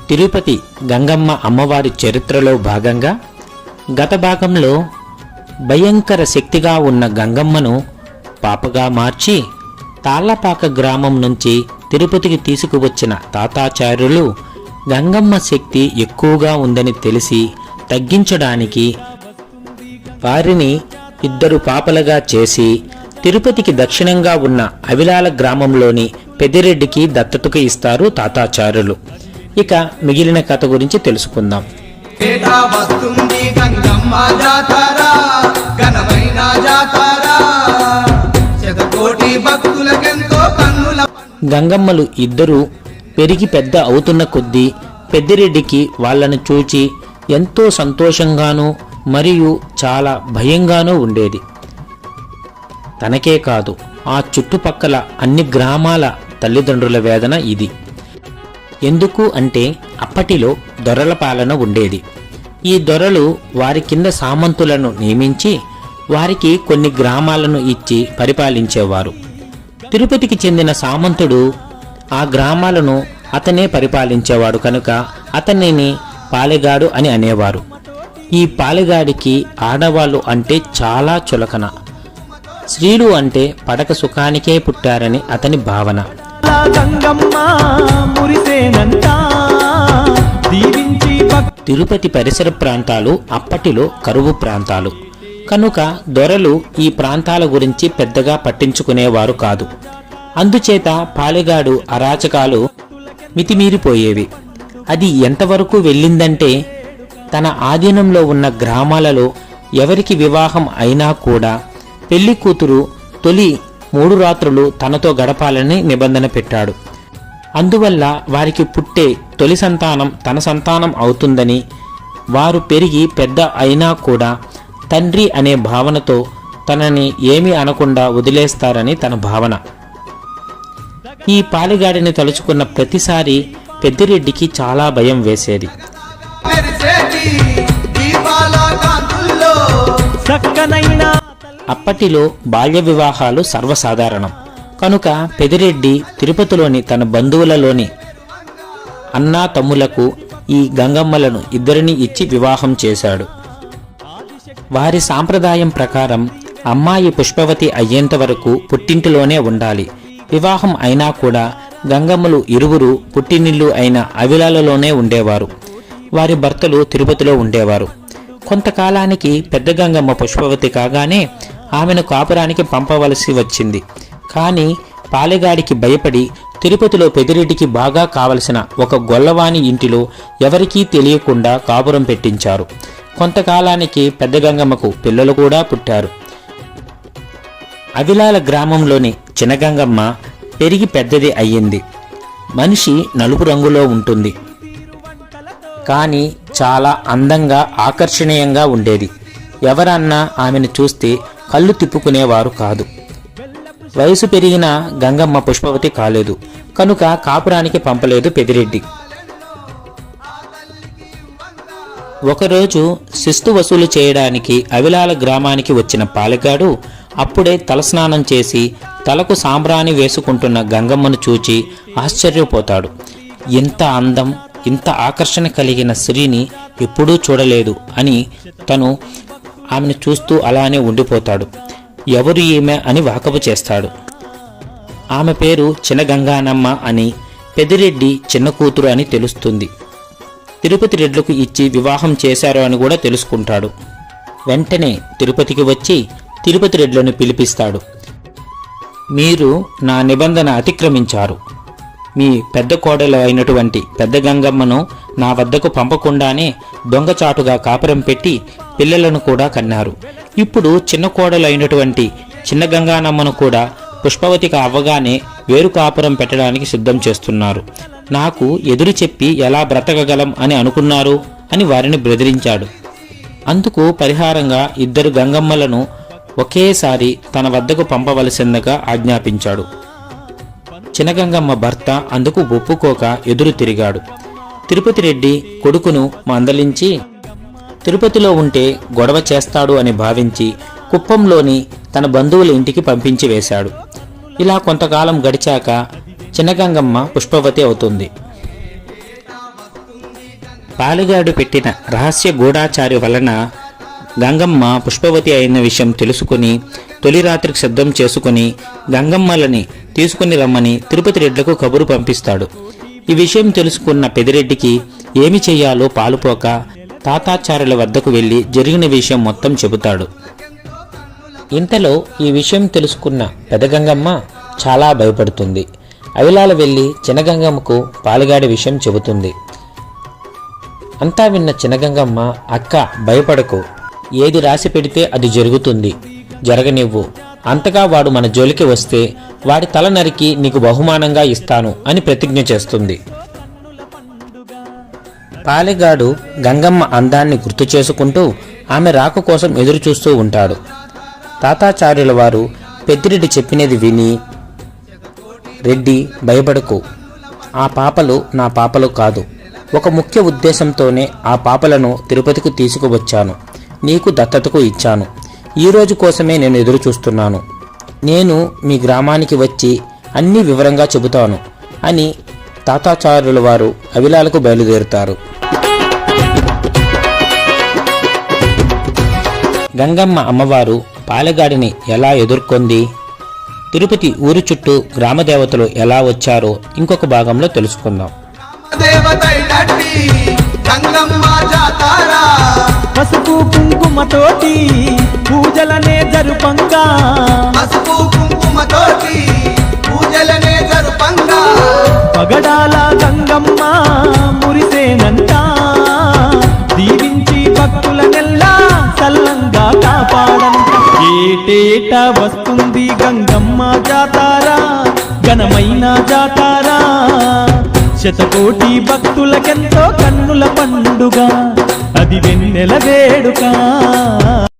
తిరుపతి గంగమ్మ అమ్మవారి చరిత్రలో భాగంగా గత భాగంలో భయంకర శక్తిగా ఉన్న గంగమ్మను పాపగా మార్చి తాళ్లపాక గ్రామం నుంచి తిరుపతికి తీసుకువచ్చిన తాతాచార్యులు గంగమ్మ శక్తి ఎక్కువగా ఉందని తెలిసి తగ్గించడానికి వారిని 2 పాపలుగా చేసి తిరుపతికి దక్షిణంగా ఉన్న అవిలాల గ్రామంలోని పెద్దిరెడ్డికి దత్తతకు ఇస్తారు తాతాచార్యులు. ఇక మిగిలిన కథ గురించి తెలుసుకుందాం. గంగమ్మలు 2 పెరిగి పెద్ద అవుతున్న కొద్దీ పెద్దిరెడ్డికి వాళ్ళను చూచి ఎంతో సంతోషంగానూ మరియు చాలా భయంగానూ ఉండేది. తనకే కాదు, ఆ చుట్టుపక్కల అన్ని గ్రామాల తల్లిదండ్రుల వేదన ఇది. ఎందుకు అంటే అప్పటిలో దొరల పాలన ఉండేది. ఈ దొరలు వారి కింద సామంతులను నియమించి వారికి కొన్ని గ్రామాలను ఇచ్చి పరిపాలించేవారు. తిరుపతికి చెందిన సామంతుడు ఆ గ్రామాలను అతనే పరిపాలించేవాడు కనుక అతనిని పాలెగాడు అని అనేవారు. ఈ పాలెగాడికి ఆడవాళ్ళు అంటే చాలా చులకన. స్త్రీలు అంటే పడక సుఖానికే పుట్టారని అతని భావన. తిరుపతి పరిసర ప్రాంతాలు అప్పటిలో కరువు ప్రాంతాలు కనుక దొరలు ఈ ప్రాంతాల గురించి పెద్దగా పట్టించుకునేవారు కాదు. అందుచేత పాలెగాడు అరాచకాలు మితిమీరిపోయేవి. అది ఎంతవరకు వెళ్ళిందంటే తన ఆధీనంలో ఉన్న గ్రామాలలో ఎవరికి వివాహం అయినా కూడా పెళ్లి కూతురు తొలి 3 రాత్రులు తనతో గడపాలని నిబంధన పెట్టాడు. అందువల్ల వారికి పుట్టే తొలి సంతానం తన సంతానం అవుతుందని, వారు పెరిగి పెద్ద అయినా కూడా తండ్రి అనే భావనతో తనని ఏమీ అనకుండా వదిలేస్తారని తన భావన. ఈ పాలెగాడిని తలుచుకున్న ప్రతిసారి పెద్దిరెడ్డికి చాలా భయం వేసేది. అప్పటిలో బాల్య వివాహాలు సర్వసాధారణం కనుక పెద్దిరెడ్డి తిరుపతిలోని తన బంధువులలోని అన్నా తమ్ములకు ఈ గంగమ్మలను 2 ఇచ్చి వివాహం చేశాడు. వారి సాంప్రదాయం ప్రకారం అమ్మాయి పుష్పవతి అయ్యేంత వరకు పుట్టింటిలోనే ఉండాలి. వివాహం అయినా కూడా గంగమ్మలు 2 పుట్టినిల్లు అయిన అవిలాలలోనే ఉండేవారు. వారి భర్తలు తిరుపతిలో ఉండేవారు. కొంతకాలానికి పెద్ద గంగమ్మ పుష్పవతి కాగానే ఆమెను కాపురానికి పంపవలసి వచ్చింది. కానీ పాలెగాడికి భయపడి తిరుపతిలో పెద్దిరెడ్డికి బాగా కావలసిన ఒక గొల్లవాని ఇంటిలో ఎవరికీ తెలియకుండా కాపురం పెట్టించారు. కొంతకాలానికి పెద్ద గంగమ్మకు పిల్లలు కూడా పుట్టారు. అవిలాల గ్రామంలోని చిన్నగంగమ్మ పెరిగి పెద్దది అయ్యింది. మనిషి నలుపు రంగులో ఉంటుంది, కానీ చాలా అందంగా ఆకర్షణీయంగా ఉండేది. ఎవరన్నా ఆమెను చూస్తే కళ్ళు తిప్పుకునేవారు కాదు. వయసు పెరిగిన గంగమ్మ పుష్పవతి కాలేదు కనుక కాపురానికి పంపలేదు పెద్దిరెడ్డి. ఒకరోజు శిస్తు వసూలు చేయడానికి అవిలాల గ్రామానికి వచ్చిన పాలెగాడు అప్పుడే తలస్నానం చేసి తలకు సాంబ్రాణి వేసుకుంటున్న గంగమ్మను చూచి ఆశ్చర్యపోతాడు. ఇంత అందం, ఇంత ఆకర్షణ కలిగిన స్త్రీని ఎప్పుడూ చూడలేదు అని తను ఆమెను చూస్తూ అలానే ఉండిపోతాడు. ఎవరు ఈమె అని వాకబు చేస్తాడు. ఆమె పేరు చిన్నగంగానమ్మ అని, పెద్దిరెడ్డి చిన్న కూతురు అని తెలుస్తుంది. తిరుపతి రెడ్లకు ఇచ్చి వివాహం చేశారు అని కూడా తెలుసుకుంటాడు. వెంటనే తిరుపతికి వచ్చి తిరుపతి రెడ్లను పిలిపిస్తాడు. మీరు నా నిబంధన అతిక్రమించారు. మీ పెద్ద కోడలు అయినటువంటి పెద్ద గంగమ్మను నా వద్దకు పంపకుండానే దొంగచాటుగా కాపురం పెట్టి పిల్లలను కూడా కన్నారు. ఇప్పుడు చిన్న కోడలు అయినటువంటి చిన్న గంగానమ్మను కూడా పుష్పవతికి అవ్వగానే వేరు కాపురం పెట్టడానికి సిద్ధం చేస్తున్నారు. నాకు ఎదురు చెప్పి ఎలా బ్రతకగలం అని అనుకున్నారు అని వారిని బెదిరించాడు. అందుకు పరిహారంగా 2 గంగమ్మలను ఒకేసారి తన వద్దకు పంపవలసిందిగా ఆజ్ఞాపించాడు. చిన్నగంగమ్మ భర్త అందుకు ఒప్పుకోక ఎదురు తిరిగాడు. తిరుపతి రెడ్డి కొడుకును మందలించి తిరుపతిలో ఉంటే గొడవ చేస్తాడు అని భావించి కుప్పంలోని తన బంధువుల ఇంటికి పంపించి వేశాడు. ఇలా కొంతకాలం గడిచాక చిన్నగంగమ్మ పుష్పవతి అవుతుంది. పాలెగాడు పెట్టిన రహస్య గూఢాచారి వలన గంగమ్మ పుష్పవతి అయిన విషయం తెలుసుకుని తొలి రాత్రికి సిద్ధం చేసుకుని గంగమ్మలని తీసుకుని రమ్మని తిరుపతి రెడ్లకు కబురు పంపిస్తాడు. ఈ విషయం తెలుసుకున్న పెదిరెడ్డికి ఏమి చెయ్యాలో పాలుపోక తాతాచార్యుల వద్దకు వెళ్లి జరిగిన విషయం మొత్తం చెబుతాడు. ఇంతలో ఈ విషయం తెలుసుకున్న పెదగంగమ్మ చాలా భయపడుతుంది. అవిలాల వెళ్లి చిన్నగంగమ్మకు పాలెగాడి విషయం చెబుతుంది. అంతా విన్న చిన్నగంగమ్మ, అక్క భయపడకు, ఏది రాసి పెడితే అది జరుగుతుంది, జరగనివ్వు. అంతగా వాడు మన జోలికి వస్తే వాడి తల నరికి నీకు బహుమానంగా ఇస్తాను అని ప్రతిజ్ఞ చేస్తుంది. పాలెగాడు గంగమ్మ అందాన్ని గుర్తు చేసుకుంటూ ఆమె రాక కోసం ఎదురు చూస్తూ ఉంటాడు. తాతాచార్యుల వారు పెద్దిరెడ్డి చెప్పినది విని, రెడ్డి భయపడకు, ఆ పాపలు నా పాపలు కాదు. ఒక ముఖ్య ఉద్దేశంతోనే ఆ పాపలను తిరుపతికి తీసుకువచ్చాను, నీకు దత్తతకు ఇచ్చాను. ఈ రోజు కోసమే నేను ఎదురు చూస్తున్నాను. నేను మీ గ్రామానికి వచ్చి అన్ని వివరంగా చెబుతాను అని తాతాచార్యుల వారు అవిలాలకు బయలుదేరుతారు. గంగమ్మ అమ్మవారు పాలెగాడిని ఎలా ఎదుర్కొంది, తిరుపతి ఊరి చుట్టూ గ్రామదేవతలు ఎలా వచ్చారో ఇంకొక భాగంలో తెలుసుకుందాం. పసుపు కుంకుమతోటి పూజలనే జరుపంగా, పసుపు కుంకుమతోటి పూజలనే జరుపంగా, పగడాల గంగమ్మ మురిసేనంట, దీవించి భక్తులనెల్లా చల్లంగా కాపాడంట. ఏటేటా వస్తుంది గంగమ్మ జాతారా, ఘనమైన జాతారా, శతకోటి భక్తులకెంతో కన్నుల పండుగ, అది వెన్నెల వేడుక.